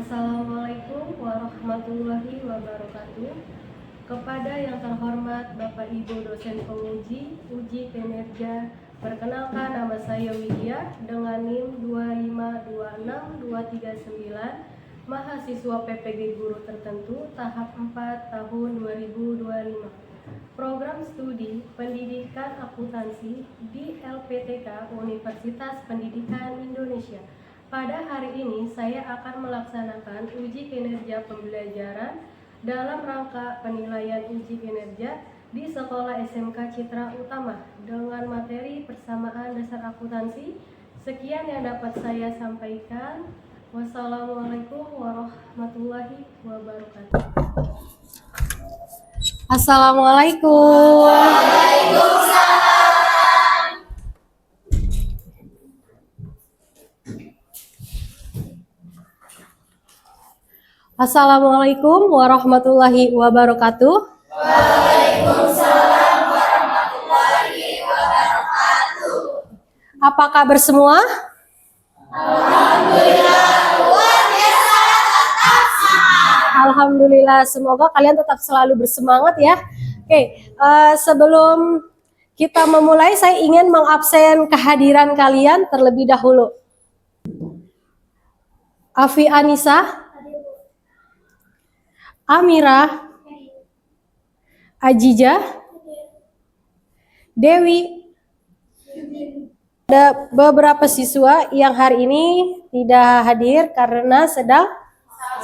Assalamualaikum warahmatullahi wabarakatuh. Kepada yang terhormat Bapak Ibu dosen penguji uji kinerja, perkenalkan nama saya Widya dengan NIM 2526239, mahasiswa PPG Guru Tertentu tahap 4 tahun 2025. Program studi pendidikan akuntansi di LPTK Universitas Pendidikan Indonesia. Pada hari ini saya akan melaksanakan uji kinerja pembelajaran dalam rangka penilaian uji kinerja di Sekolah SMK Citra Utama dengan materi persamaan dasar akuntansi. Sekian yang dapat saya sampaikan. Wassalamualaikum warahmatullahi wabarakatuh. Assalamualaikum. Waalaikumsalam. Assalamualaikum warahmatullahi wabarakatuh. Waalaikumsalam warahmatullahi wabarakatuh. Apa kabar semua? Alhamdulillah, luar biasa, tetap semangat. Alhamdulillah, semoga kalian tetap selalu bersemangat ya. Oke, sebelum kita memulai, saya ingin mengabsen kehadiran kalian terlebih dahulu. Afi Anissa, Amira, Ajija, Dewi. Ada beberapa siswa yang hari ini tidak hadir karena sedang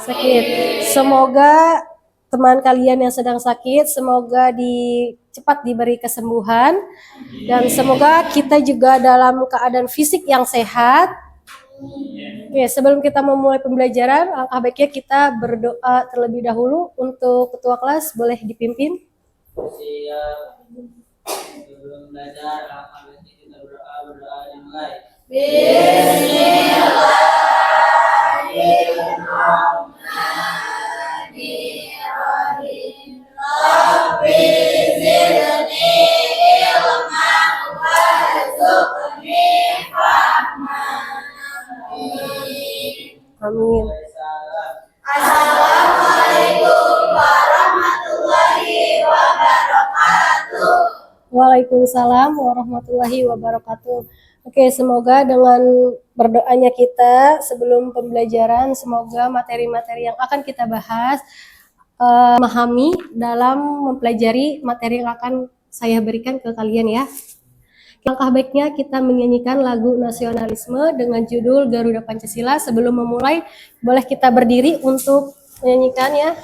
sakit. Semoga teman kalian yang sedang sakit, semoga cepat diberi kesembuhan. Dan semoga kita juga dalam keadaan fisik yang sehat. Oke, sebelum kita memulai pembelajaran, alangkah baiknya kita berdoa terlebih dahulu. Untuk ketua kelas boleh dipimpin. Sebelum belajar, alangkah baiknya kita berdoa dimulai. Bismillahirrahmanirrahim. Rabbi zidni ilman warzuqni fahman. Amin. Assalamualaikum warahmatullahi wabarakatuh. Waalaikumsalam warahmatullahi wabarakatuh. Oke, semoga dengan berdoanya kita sebelum pembelajaran, semoga materi-materi yang akan kita bahas memahami dalam mempelajari materi yang akan saya berikan ke kalian ya. Langkah baiknya kita menyanyikan lagu nasionalisme dengan judul Garuda Pancasila. Sebelum memulai, boleh kita berdiri untuk menyanyikannya.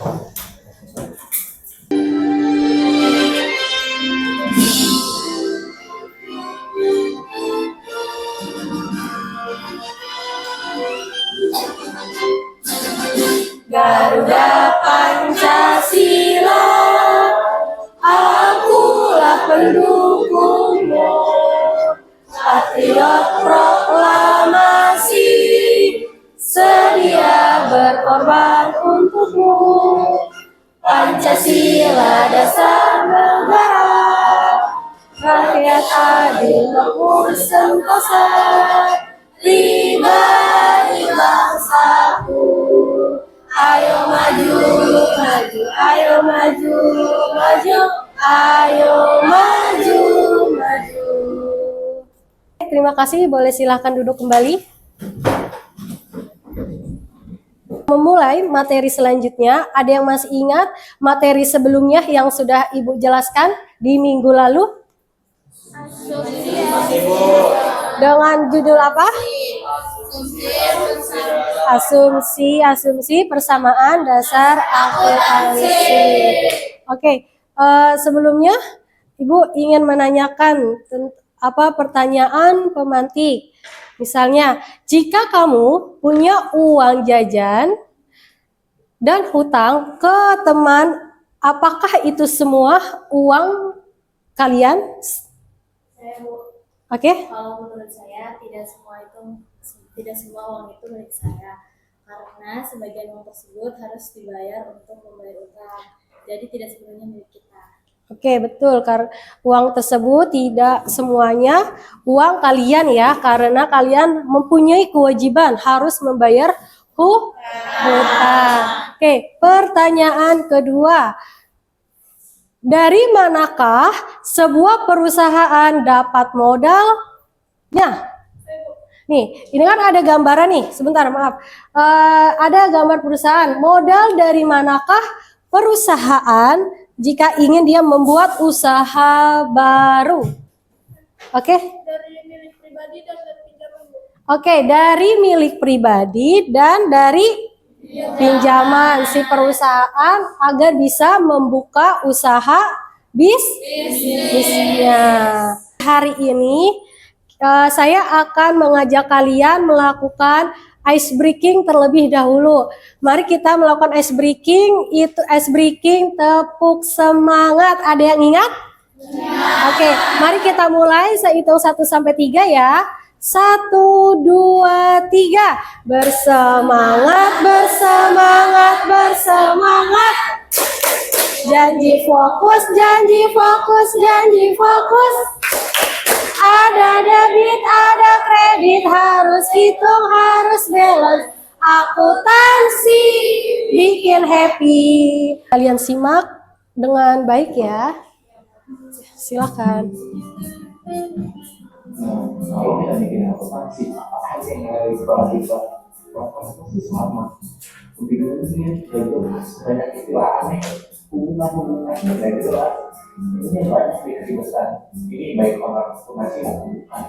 Garuda Pancasila, akulah pendukungmu. Patriot proklamasi, sedia berkorban untukmu. Pancasila dasar negara, rakyat adil makmur sentosa, pribadi bangsaku. Ayo maju, maju, ayo maju, maju, ayo maju, maju. Terima kasih, boleh silahkan duduk kembali. Memulai materi selanjutnya, ada yang masih ingat materi sebelumnya yang sudah Ibu jelaskan di minggu lalu? Dengan judul apa? Asumsi persamaan dasar akuntansi. Oke, sebelumnya Ibu ingin menanyakan pertanyaan pemantik. Misalnya, jika kamu punya uang jajan dan hutang ke teman, apakah itu semua uang kalian? Oke? Kalau menurut saya tidak semua uang itu milik saya, karena sebagian uang tersebut harus dibayar untuk membayar utang. Jadi tidak sepenuhnya milik kita. Oke, betul. Karena uang tersebut tidak semuanya uang kalian ya, karena kalian mempunyai kewajiban harus membayar hutang. Oke, pertanyaan kedua. Dari manakah sebuah perusahaan dapat modalnya? Nih, ini kan ada gambaran nih. Sebentar, maaf. Ada gambar perusahaan. Modal dari manakah perusahaan jika ingin dia membuat usaha baru? Oke? Dari milik pribadi dan dari pinjaman, Bu. Oke, dari milik pribadi dan dari pinjaman si perusahaan agar bisa membuka usaha bisnisnya. Hari ini saya akan mengajak kalian melakukan ice breaking terlebih dahulu. Mari kita melakukan ice breaking. Itu ice breaking tepuk semangat. Ada yang ingat? Oke, mari kita mulai. Saya hitung 1 sampai 3 ya. 1, 2, 3. Bersemangat, bersemangat, bersemangat. Janji fokus, janji fokus, janji fokus. Ada debit, ada kredit, harus hitung, harus balance. Akuntansi bikin happy. Kalian simak dengan baik ya. Silakan. Nah, kalau kita bikin akuntansi, apa aja yang ada di kepala kita? Pasti sama. Begitu sih, banyak istilah aneh, hubungan dan lain sebagainya. Ini banyak dikasih besar. Ini baik orang akuntansi maupun bukan.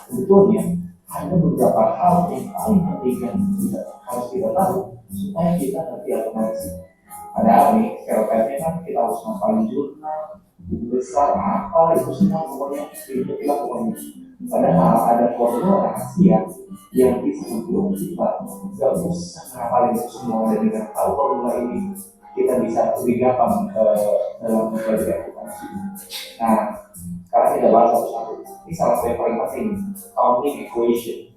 Sebetulnya ada beberapa hal yang paling penting yang harus kita tahu supaya kita ngerti akuntansi. Padahal nih, self-helpnya kan kita harus ngapalin jurnal, buku besar, apa itu semua pokoknya itu kita pokoknya. Padahal ada formula rahasia yang bisa membuat kita nggak usah ngapalin itu semua dan dengan tahu formula ini kita bisa lebih gampang dalam mempelajari akuntansi. Nah, sekarang kita bahas satu-satu. Ini salah satu yang paling penting, counting equation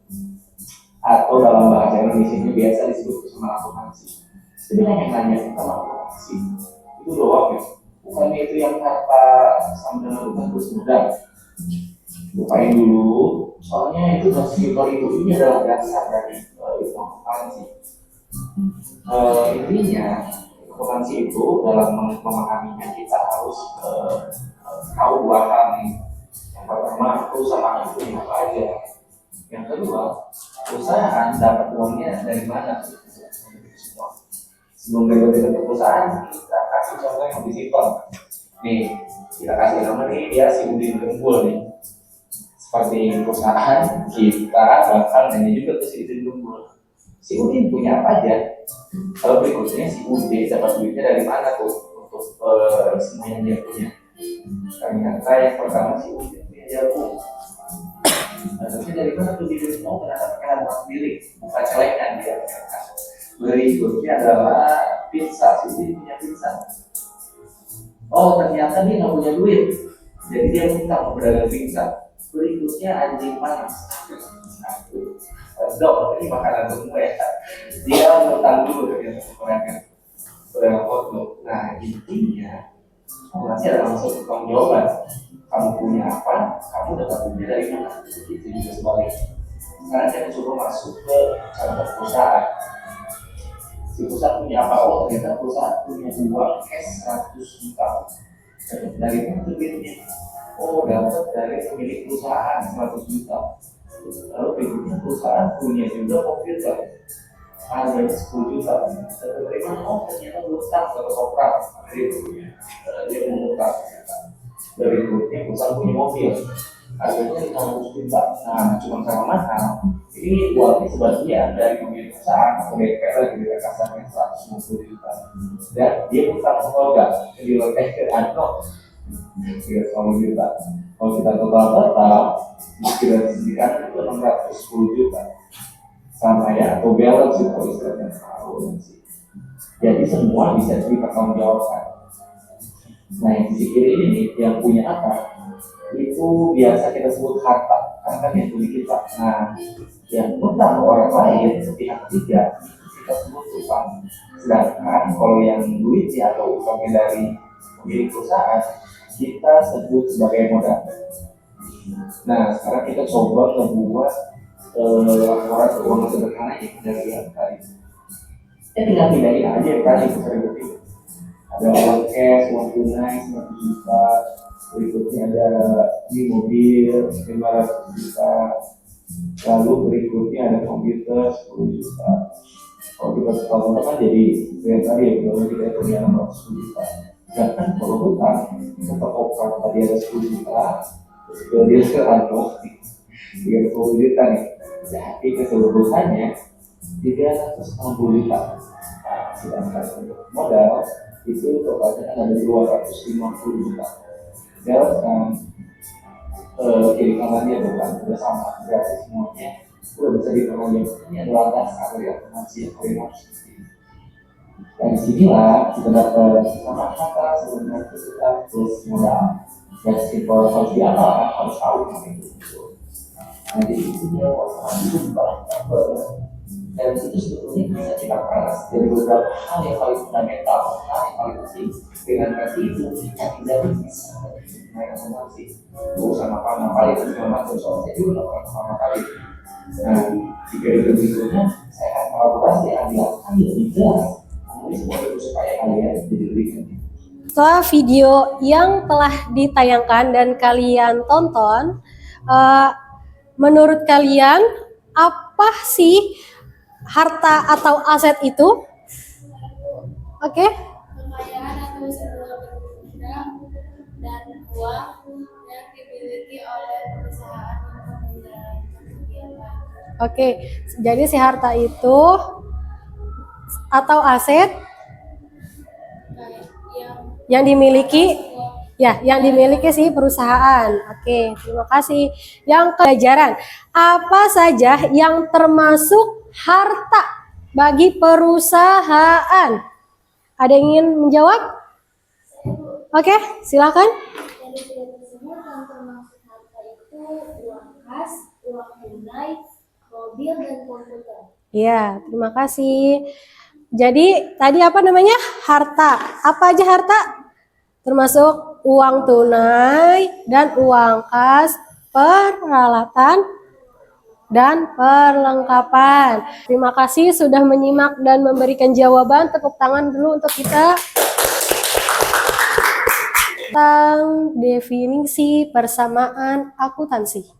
atau dalam bahasa Indonesia biasa disebut sama akuntansi. Sebenarnya yang nanya tentang akuntansi itu doang ya. Bukannya itu yang kata sama dengan terus mudah. Lupain dulu, soalnya itu simple itu ini adalah dasar dari ilmu akuntansi. Intinya akuntansi itu dalam memahaminya kita harus tahu dua hal nih. Yang pertama, perusahaan itu apa aja. Yang kedua, perusahaan dapat uangnya dari mana? Sebelum kita perusahaan, kita kasih contoh yang lebih simpel. Nih, kita kasih nama nih, dia si Udin Gembul nih. Seperti perusahaan, kita bakal nanya juga ke si Udin Gembul. Si Udin punya apa aja? Kalau berikutnya si Udin dapat duitnya dari mana tuh untuk semua yang dia punya? Ternyata yang pertama si Udin punya jagung. Tapi dari mana tuh dia mau mendapatkan uang milik, bukan celengan dia. Berikutnya adalah pizza, Udin punya pizza. Oh ternyata dia nggak punya duit, jadi dia minta pedagang pizza. Berikutnya anjing panas. Dok, ini makanan semua ya. Dia ngutang dulu dari pedagang foto. Nah intinya, masih ada langsung tanggung jawaban. Kamu punya apa? Kamu dapat duitnya dari mana? Itu juga sebaliknya. Sekarang kita coba masuk ke contoh perusahaan. Si perusahaan punya apa? Oh ternyata perusahaan punya uang cash 100 juta. Dari mana duitnya? Oh dapat dari pemilik perusahaan 100 juta. Lalu berikutnya perusahaan punya juga komputer harganya 10 juta. Dari mana? Oh ternyata perusahaan ke koperasi. Dia mengutang. Berikutnya perusahaan punya mobil harganya 500 juta. Nah cuma sama mahal. Ini uangnya sebagian dari pemilik perusahaan atau DPR gitu ya, kasarnya 150 juta. Dan dia utang sekolah ke dealer ke Anno 30 juta. Kalau kita total kita disediakan itu 610 juta. Sama ya, atau balance itu kalau istilahnya sih. Jadi semua bisa dipertanggungjawabkan. Nah yang di sisi kiri ini yang punya apa? Itu biasa kita sebut harta, karena kan yang punya kita. Nah yang utang orang lain pihak ketiga kita sebut utang. Sedangkan kalau yang duitnya atau utangnya dari pemilik perusahaan kita sebut sebagai modal. Nah sekarang kita coba membuat laporan keuangan sederhana yang dari tadi. Ya tinggal pindahin aja tadi seperti ada uang cash, uang tunai 100 juta, berikutnya ada di mobil 500 juta, lalu berikutnya ada komputer 10 juta. Kalau kita setahun kan jadi yang tadi ya kalau kita punya 600 juta. Sedangkan kalau hutang tetap oper tadi ada 10 juta, terus dia sekarang 30 juta nih. Jadi keseluruhannya 360 juta. Nah, sedangkan untuk modal itu totalnya kan ada 250 juta. Dan kiri kanannya bukan udah sama berarti semuanya udah bisa diperoleh. Ini adalah dasar ya masih harus. Dan disinilah kita dapat sama kata sebenarnya kita terus modal. Dan simpel harus diapakan harus tahu itu. Nah jadi itu dia waktu itu dan itu sebetulnya bisa kita peras dari beberapa hal yang paling fundamental, hal yang paling penting. Dengan kasih itu kita tidak bisa mengenai urusan apa kali itu segala macam soal saya juga melakukan pertama kali. Nah jika itu berikutnya saya akan elaborasi ambil lebih jelas mengenai semua itu supaya kalian jadi lebih ngerti. Setelah video yang telah ditayangkan dan kalian tonton, menurut kalian apa sih harta atau aset itu? Oke? Kekayaan atau sebuah benda dan uang yang dimiliki oleh perusahaan untuk menjalankan kegiatan. Oke, jadi si harta itu atau aset yang dimiliki yang dimiliki si perusahaan. Oke, terima kasih. Yang pelajaran, apa saja yang termasuk harta bagi perusahaan? Ada yang ingin menjawab? Oke, silakan. Dari video tersebut yang termasuk harta itu uang kas, uang tunai, mobil dan komputer. Ya, terima kasih. Jadi tadi apa namanya? Harta. Apa aja harta? Termasuk uang tunai dan uang kas, peralatan dan perlengkapan. Terima kasih sudah menyimak dan memberikan jawaban. Tepuk tangan dulu untuk kita. Tentang definisi persamaan akuntansi.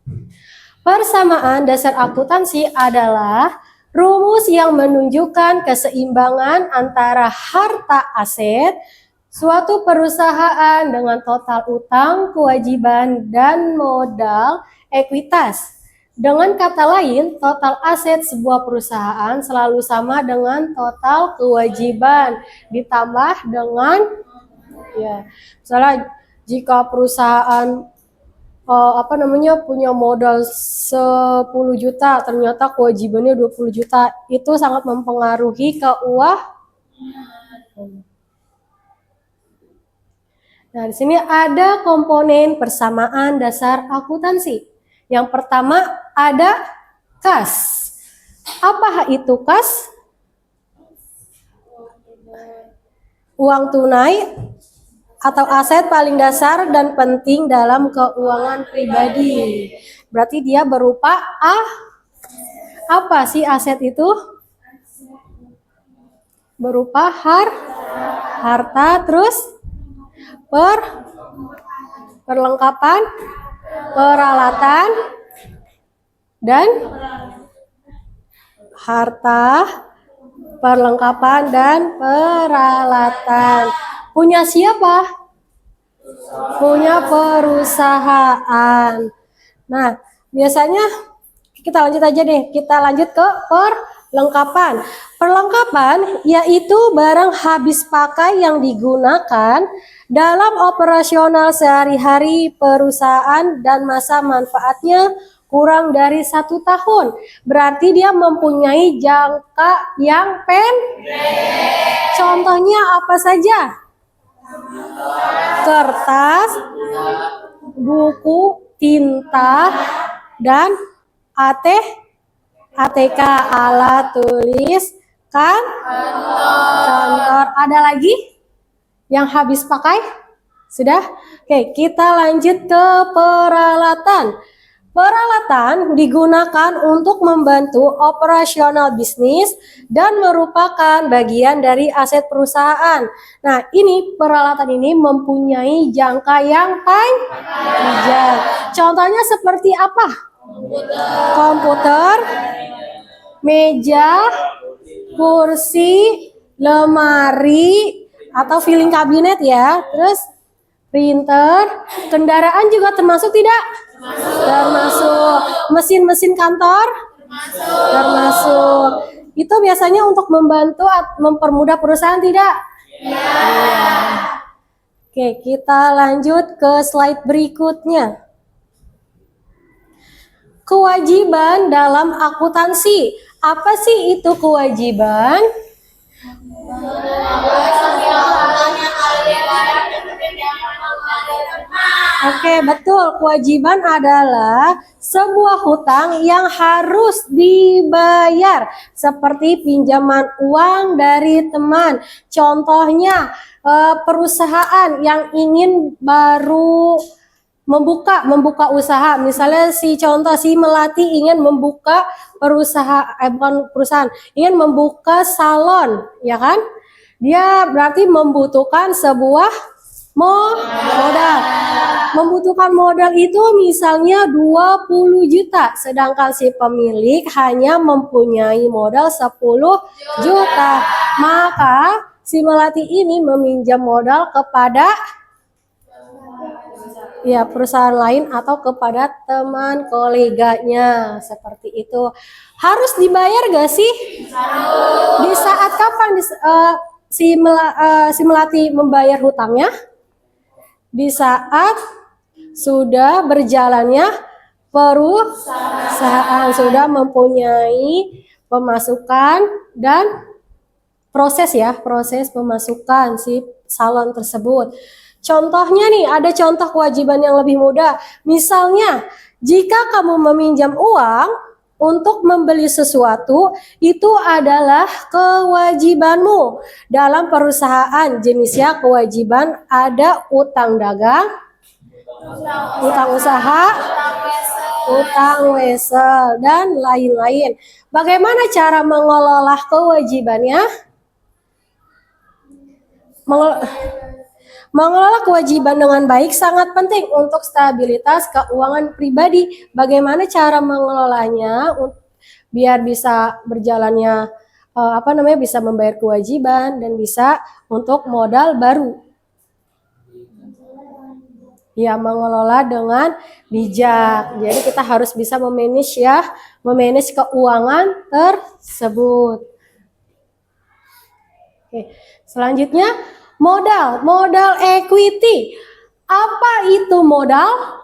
Persamaan dasar akuntansi adalah rumus yang menunjukkan keseimbangan antara harta aset suatu perusahaan dengan total utang, kewajiban, dan modal ekuitas. Dengan kata lain, total aset sebuah perusahaan selalu sama dengan total kewajiban ditambah dengan misalnya jika perusahaan punya modal 10 juta, ternyata kewajibannya 20 juta, itu sangat mempengaruhi keuangan. Nah, di sini ada komponen persamaan dasar akuntansi. Yang pertama ada kas. Apa itu kas? Uang tunai atau aset paling dasar dan penting dalam keuangan pribadi. Berarti dia berupa apa sih aset itu? Berupa harta, terus perlengkapan, peralatan, dan harta, perlengkapan, dan peralatan. Punya siapa? Punya perusahaan. Nah, biasanya kita lanjut aja deh. Kita lanjut ke perlengkapan. Perlengkapan yaitu barang habis pakai yang digunakan dalam operasional sehari-hari perusahaan dan masa manfaatnya kurang dari 1 tahun. Berarti dia mempunyai jangka yang pendek. Contohnya apa saja? Kertas, buku, tinta, dan ATK, alat tulis, kantor. Ada lagi yang habis pakai? Sudah? Oke, kita lanjut ke peralatan. Peralatan digunakan untuk membantu operasional bisnis dan merupakan bagian dari aset perusahaan. Nah, ini peralatan ini mempunyai jangka yang panjang. Contohnya seperti apa? Komputer, meja, kursi, lemari, atau filing kabinet ya. Terus printer, kendaraan juga termasuk tidak? Termasuk. Mesin-mesin kantor? Termasuk. Itu biasanya untuk membantu mempermudah perusahaan tidak? Oke, kita lanjut ke slide berikutnya. Kewajiban dalam akuntansi. Apa sih itu kewajiban? Oke, betul. Kewajiban adalah sebuah hutang yang harus dibayar, seperti pinjaman uang dari teman. Contohnya, perusahaan yang ingin baru membuka usaha. Misalnya si Melati ingin membuka perusahaan, ingin membuka salon, ya kan? Dia berarti membutuhkan sebuah modal. Membutuhkan modal itu misalnya 20 juta, sedangkan si pemilik hanya mempunyai modal 10 juta. Maka si Melati ini meminjam modal kepada perusahaan lain atau kepada teman koleganya, seperti itu. Harus dibayar gak sih? Di saat kapan si Melati membayar hutangnya? Di saat sudah berjalannya perusahaan, sudah mempunyai pemasukan dan proses pemasukan si salon tersebut. Contohnya nih, ada contoh kewajiban yang lebih mudah. Misalnya, jika kamu meminjam uang untuk membeli sesuatu, itu adalah kewajibanmu. Dalam perusahaan jenisnya kewajiban ada utang dagang, utang usaha, utang wesel, dan lain-lain. Bagaimana cara mengelola kewajibannya? Mengelola kewajiban dengan baik sangat penting untuk stabilitas keuangan pribadi. Bagaimana cara mengelolanya biar bisa berjalannya bisa membayar kewajiban dan bisa untuk modal baru. Ya, mengelola dengan bijak. Jadi kita harus bisa memanage keuangan tersebut. Oke, selanjutnya modal equity. Apa itu modal?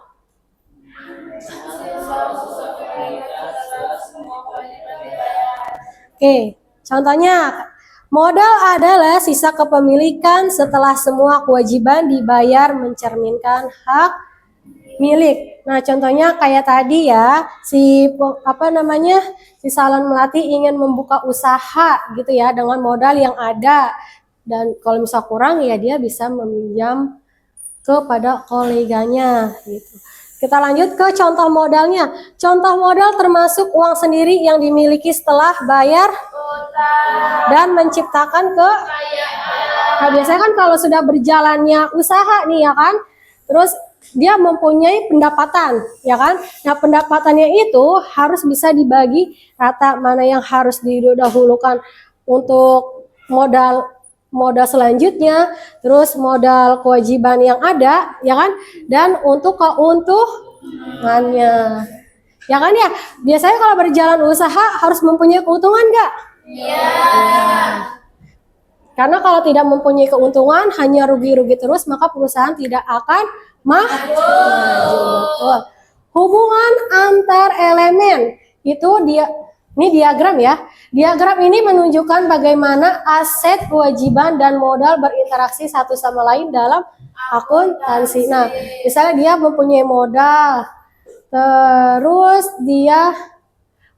Oke, contohnya modal adalah sisa kepemilikan setelah semua kewajiban dibayar mencerminkan hak milik. Nah, contohnya kayak tadi ya, si salon Melati ingin membuka usaha gitu ya dengan modal yang ada. Dan kalau misal kurang ya dia bisa meminjam kepada koleganya gitu. Kita lanjut ke contoh modalnya. Contoh modal termasuk uang sendiri yang dimiliki setelah bayar dan menciptakan Nah, biasanya kan kalau sudah berjalannya usaha nih ya kan, terus dia mempunyai pendapatan, ya kan? Nah, pendapatannya itu harus bisa dibagi rata, mana yang harus didahulukan untuk modal selanjutnya, terus modal kewajiban yang ada, ya kan? Dan untuk keuntungannya. Ya kan ya? Biasanya kalau berjalan usaha harus mempunyai keuntungan enggak? Iya. Karena kalau tidak mempunyai keuntungan, hanya rugi-rugi terus, maka perusahaan tidak akan maju. Hubungan antar elemen itu ini diagram ya. Diagram ini menunjukkan bagaimana aset, kewajiban, dan modal berinteraksi satu sama lain dalam akuntansi. Nah, misalnya dia mempunyai modal, terus dia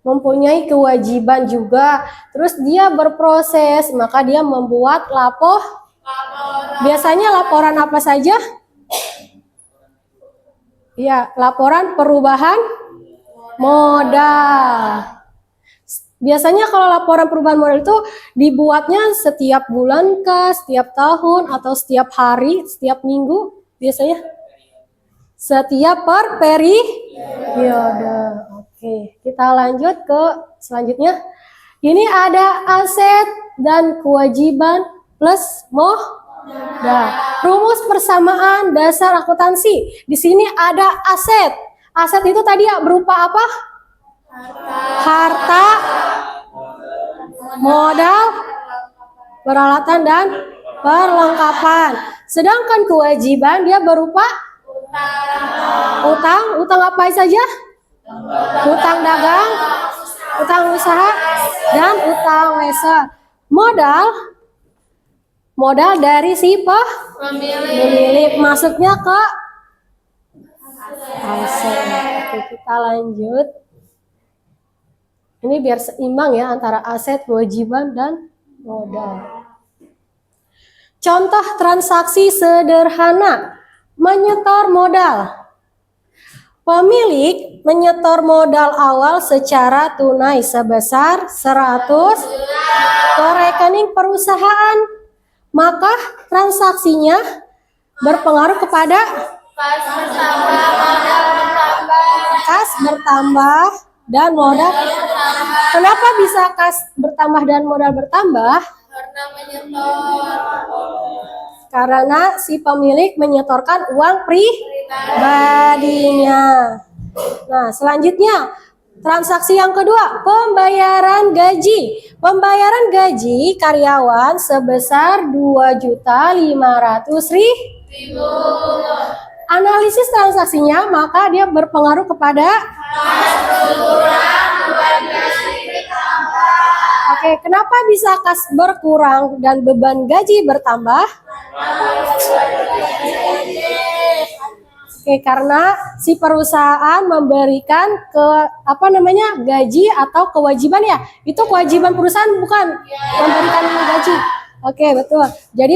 mempunyai kewajiban juga, terus dia berproses, maka dia membuat laporan. Biasanya laporan apa saja? Ya, laporan perubahan modal. Biasanya kalau laporan perubahan modal itu dibuatnya setiap bulan kah, setiap tahun, atau setiap hari, setiap minggu? Biasanya setiap per periode. Oke, kita lanjut ke selanjutnya. Ini ada aset dan kewajiban plus modal. Rumus persamaan dasar akuntansi. Di sini ada aset. Aset itu tadi ya berupa apa? Harta, modal, peralatan dan perlengkapan. Sedangkan kewajiban dia berupa utang apa saja? Utang dagang, utang usaha, dan utang wesa. Modal dari si pemilik masuknya ke aset. Oke, kita lanjut. Ini biar seimbang ya antara aset, kewajiban, dan modal. Contoh transaksi sederhana. Menyetor modal. Pemilik menyetor modal awal secara tunai sebesar 100 ke rekening perusahaan. Maka transaksinya berpengaruh kepada kas bertambah dan modal. Kenapa bisa kas bertambah dan modal bertambah? Karena si pemilik menyetorkan uang pribadinya. Nah, selanjutnya transaksi yang kedua, pembayaran gaji. Pembayaran gaji karyawan sebesar 2.500.000. Analisis transaksinya, maka dia berpengaruh kepada Oke, kenapa bisa kas berkurang dan beban gaji bertambah? Oke, karena si perusahaan memberikan gaji atau kewajiban ya. Itu kewajiban perusahaan bukan memberikan gaji. Oke, betul. Jadi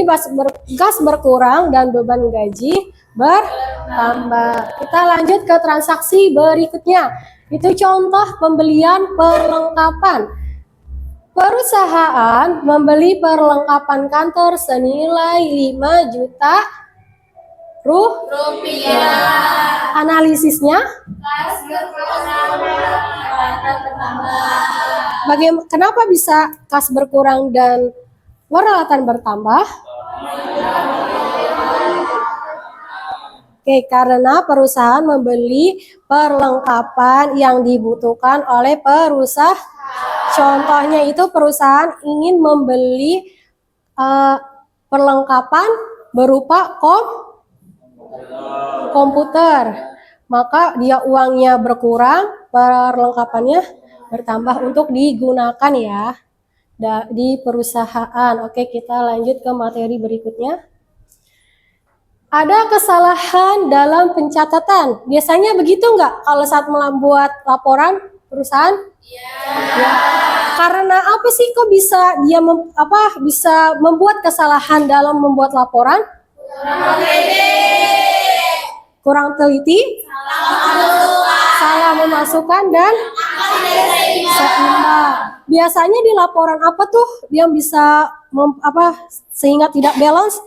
gas berkurang dan beban gaji bertambah. Kita lanjut ke transaksi berikutnya. Itu contoh pembelian perlengkapan. Perusahaan membeli perlengkapan kantor senilai 5 juta rupiah. Analisisnya? Kenapa bisa kas berkurang dan peralatan bertambah? Oke, karena perusahaan membeli perlengkapan yang dibutuhkan oleh perusahaan. Contohnya itu perusahaan ingin membeli perlengkapan berupa komputer. Maka dia uangnya berkurang, perlengkapannya bertambah untuk digunakan ya di perusahaan. Oke, kita lanjut ke materi berikutnya. Ada kesalahan dalam pencatatan. Biasanya begitu nggak kalau saat membuat laporan perusahaan? Ya. Karena apa sih kok bisa dia bisa membuat kesalahan dalam membuat laporan? Kurang teliti, salah memasukkan dan seimbang. Biasanya di laporan apa tuh yang bisa sehingga tidak balance?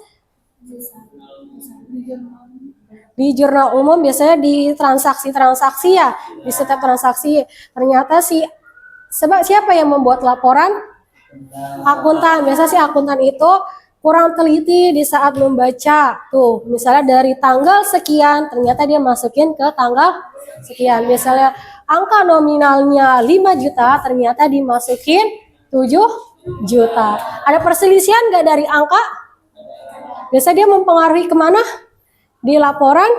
Di jurnal umum biasanya di transaksi-transaksi ya, di setiap transaksi ternyata siapa yang membuat laporan? Akuntan. Biasa sih akuntan itu kurang teliti di saat membaca. Tuh, misalnya dari tanggal sekian ternyata dia masukin ke tanggal sekian. Misalnya angka nominalnya 5 juta ternyata dimasukin 7 juta. Ada perselisihan nggak dari angka? Biasa dia mempengaruhi kemana? Di laporan?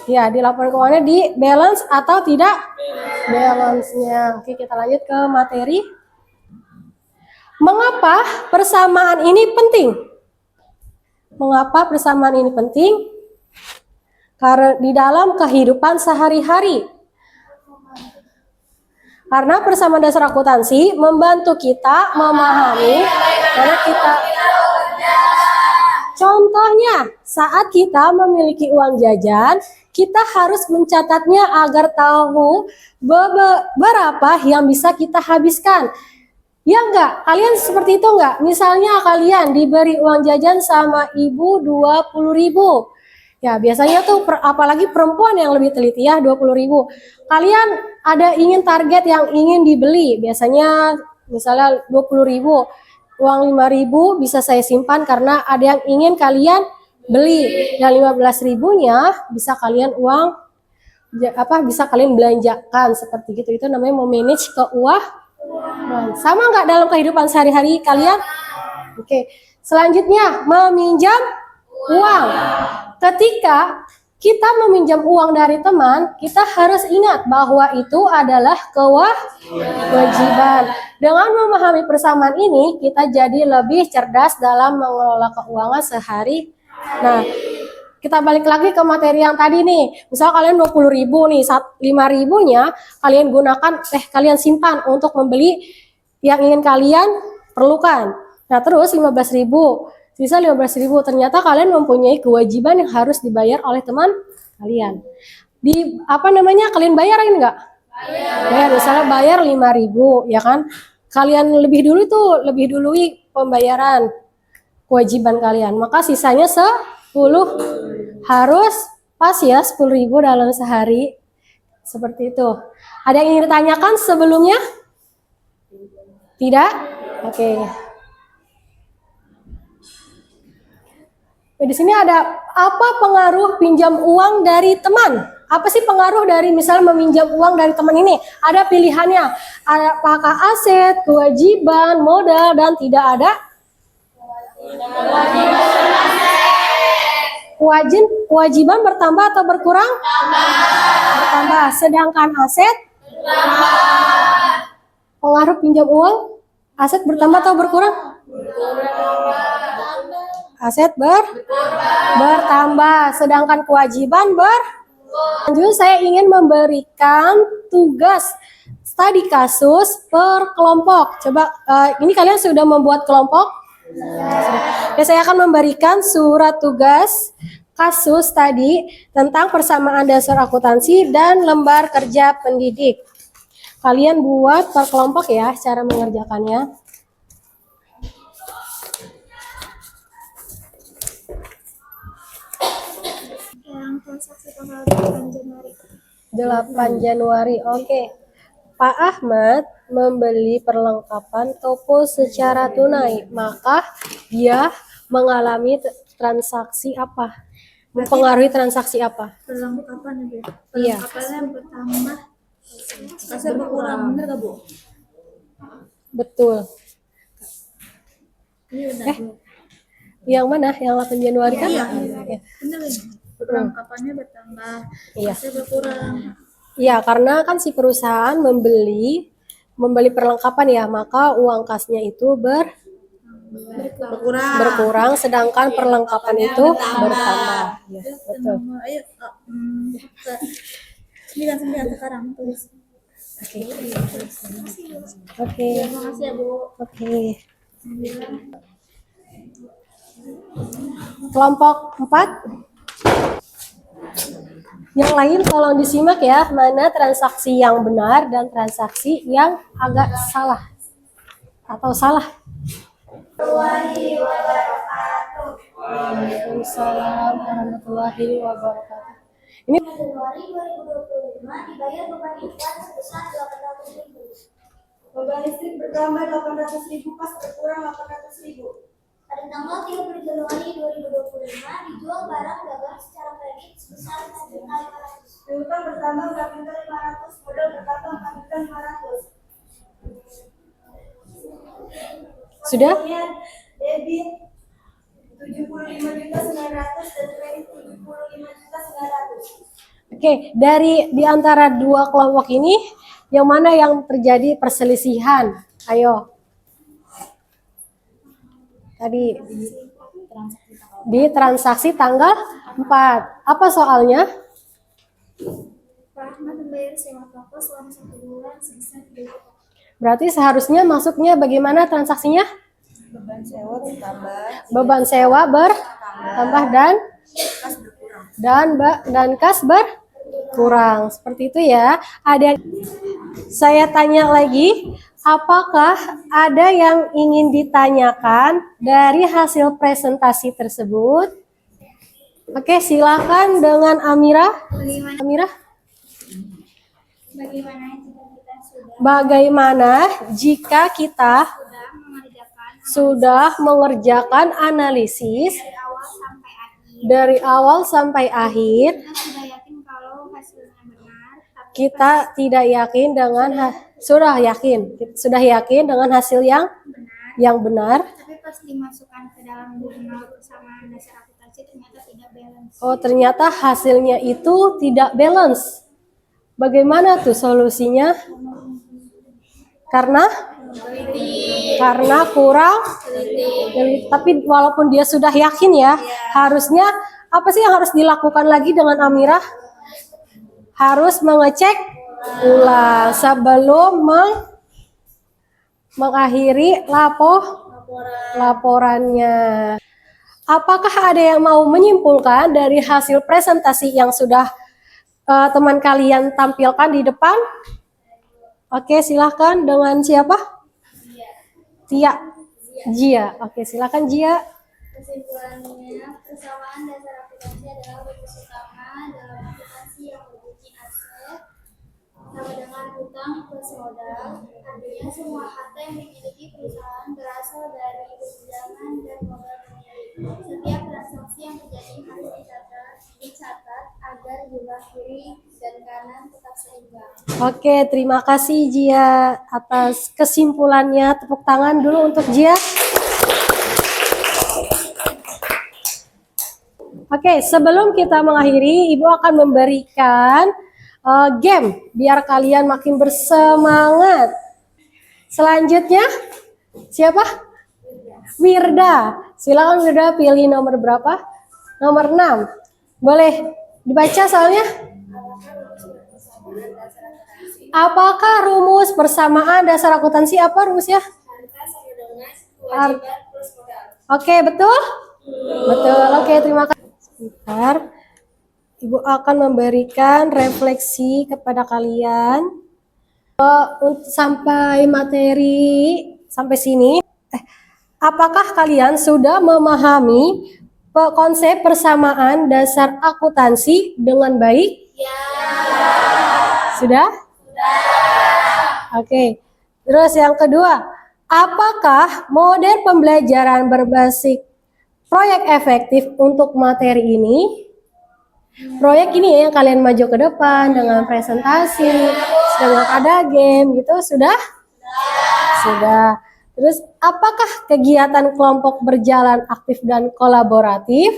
Ya, di laporan keuangannya di balance atau tidak balance-nya. Oke, kita lanjut ke materi. Mengapa persamaan ini penting? Mengapa persamaan ini penting? Karena di dalam kehidupan sehari-hari. Karena persamaan dasar akuntansi membantu kita memahami karena kita contohnya, saat kita memiliki uang jajan, kita harus mencatatnya agar tahu berapa yang bisa kita habiskan. Ya enggak? Kalian seperti itu enggak? Misalnya kalian diberi uang jajan sama ibu 20.000. Ya, biasanya tuh apalagi perempuan yang lebih teliti ya, 20.000. Kalian ada ingin target yang ingin dibeli, biasanya misalnya 20.000. Uang 5.000 bisa saya simpan karena ada yang ingin kalian beli. Dan 15.000-nya bisa kalian bisa kalian belanjakan seperti gitu. Itu namanya memanage keuangan. Sama nggak dalam kehidupan sehari-hari kalian? Oke. Selanjutnya, meminjam uang. Ketika kita meminjam uang dari teman, kita harus ingat bahwa itu adalah kewajiban. Dengan memahami persamaan ini, kita jadi lebih cerdas dalam mengelola keuangan sehari. Nah, kita balik lagi ke materi yang tadi nih. Misal kalian 20.000 nih, 5.000-nya kalian simpan untuk membeli yang ingin kalian perlukan. Nah, terus 15.000. Sisa 15.000, ternyata kalian mempunyai kewajiban yang harus dibayar oleh teman kalian. Kalian bayarin nggak? Bayar, misalnya bayar 5.000, ya kan? Kalian lebih dului pembayaran kewajiban kalian. Maka sisanya 10 harus pas ya 10.000 dalam sehari. Seperti itu. Ada yang ingin ditanyakan sebelumnya? Tidak? Oke. Di sini ada apa pengaruh pinjam uang dari teman? Apa sih pengaruh dari misal meminjam uang dari teman ini? Ada pilihannya. Apakah aset, kewajiban, modal, dan tidak ada? Kewajiban bertambah atau berkurang? Bertambah. Sedangkan aset? Pengaruh pinjam uang? Aset bertambah atau berkurang? Aset bertambah, sedangkan kewajiban Lanjut, saya ingin memberikan tugas studi kasus per kelompok. Coba, ini kalian sudah membuat kelompok? Ya, saya akan memberikan surat tugas kasus tadi tentang persamaan dasar akuntansi dan lembar kerja pendidik. Kalian buat per kelompok ya, cara mengerjakannya. Transaksi tanggal 8 Januari. 8 Januari, oke. Pak Ahmad membeli perlengkapan toko secara tunai, maka dia mengalami transaksi apa? Mempengaruhi transaksi apa? Perlengkapan ya, Bu. Iya. Perlengkapannya bertambah. Kasih berkurang, bener gak, Bu? Betul. Ini udah, Bu. Yang mana? Yang 8 Januari kan? Iya. Iya. Bener ini. Perlengkapannya bertambah. Iya. Kasih berkurang. Iya, karena kan si perusahaan membeli perlengkapan ya, maka uang kasnya itu berkurang, sedangkan perlengkapan itu bertambah. Ya, betul. Ayo, 9 sekarang tulis. Oke. Terima kasih ya, Bu. Oke. Kelompok 4. Yang lain tolong disimak ya, mana transaksi yang benar dan transaksi yang agak salah atau salah. Waalaikumsalam warahmatullahi wabarakatuh. Ini Januari 2025 dibayar beban iklan sebesar 800.000. Beban listrik bertambah 800.000 pas berkurang 800.000. Pada tanggal 30 Januari 2025 dijual barang dagang secara kredit sebesar 4.500.000. Piutang bertambah 4.500.000, modal bertambah 4.500.000. sudah? Debit 75.900.000 dan kredit 75.900.000. Oke, di antara dua kelompok ini, yang mana yang terjadi perselisihan? Ayo. Tadi di transaksi tanggal 4. Apa soalnya? Pak Ahmad membayar sewa toko selama 1 bulan sebesar 3 juta. Berarti seharusnya masuknya bagaimana transaksinya? Beban sewa bertambah, Beban sewa bertambah dan dan kas berkurang. Seperti itu ya. Saya tanya lagi, apakah ada yang ingin ditanyakan dari hasil presentasi tersebut? Oke, silakan dengan Amira. Amira, bagaimana jika kita sudah mengerjakan analisis dari awal sampai akhir, kita tidak yakin dengan sudah yakin dengan hasil yang benar. Tapi pas dimasukkan ke dalam jurnal persamaan dasar akuntansi ternyata tidak balance. Oh, ternyata hasilnya itu tidak balance. Bagaimana tuh solusinya? Karena kurang teliti. Tapi walaupun dia sudah yakin ya, harusnya apa sih yang harus dilakukan lagi dengan Amira? Harus mengecek ulang sebelum mengakhiri laporannya. Apakah ada yang mau menyimpulkan dari hasil presentasi yang sudah teman kalian tampilkan di depan? Oke, silahkan dengan siapa? Jia. Oke, silahkan Jia. Kesimpulannya, persamaan dasar akuntansi adalah rumus utama dalam akuntansi yang berbunyi aset sama dengan utang plus modal. Artinya semua harta yang dimiliki perusahaan berasal dari pinjaman dan modal pemilik. Setiap transaksi yang terjadi harus dicatat agar jumlah kiri dan kanan tetap seimbang. Oke, terima kasih Jia atas kesimpulannya. Tepuk tangan dulu untuk Jia. Oke, sebelum kita mengakhiri, Ibu akan memberikan game biar kalian makin bersemangat. Selanjutnya, siapa? Wirda. Silakan Wirda, pilih nomor berapa? Nomor 6. Boleh dibaca soalnya? Apakah rumus persamaan dasar akuntansi? Apa rumusnya? Harta sama dengan kewajiban plus modal. Oke, betul? Betul. Oke, terima kasih. Sebentar. Ibu akan memberikan refleksi kepada kalian. Untuk sampai materi sampai sini. Apakah kalian sudah memahami konsep persamaan dasar akuntansi dengan baik? Ya. Sudah? Oke. Terus yang kedua, apakah model pembelajaran berbasis proyek efektif untuk materi ini? Proyek ini ya yang kalian maju ke depan dengan presentasi, dengan ada game gitu, sudah? Sudah. Terus apakah kegiatan kelompok berjalan aktif dan kolaboratif?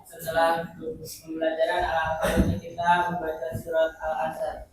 Setelah pembelajaran Al-Quran kita membaca surat Al-Asr.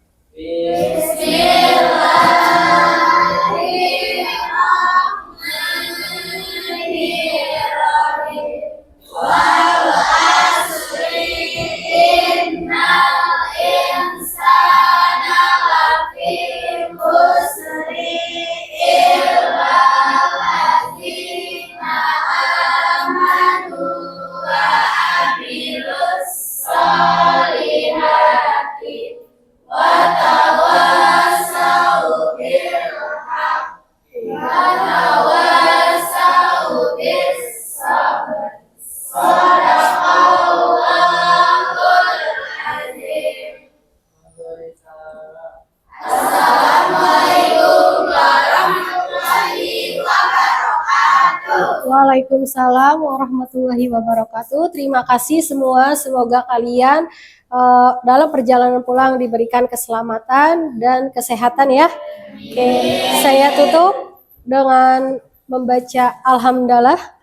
Waalaikumsalam warahmatullahi wabarakatuh. Terima kasih semua. Semoga kalian dalam perjalanan pulang diberikan keselamatan dan kesehatan ya. Oke, saya tutup dengan membaca Alhamdulillah.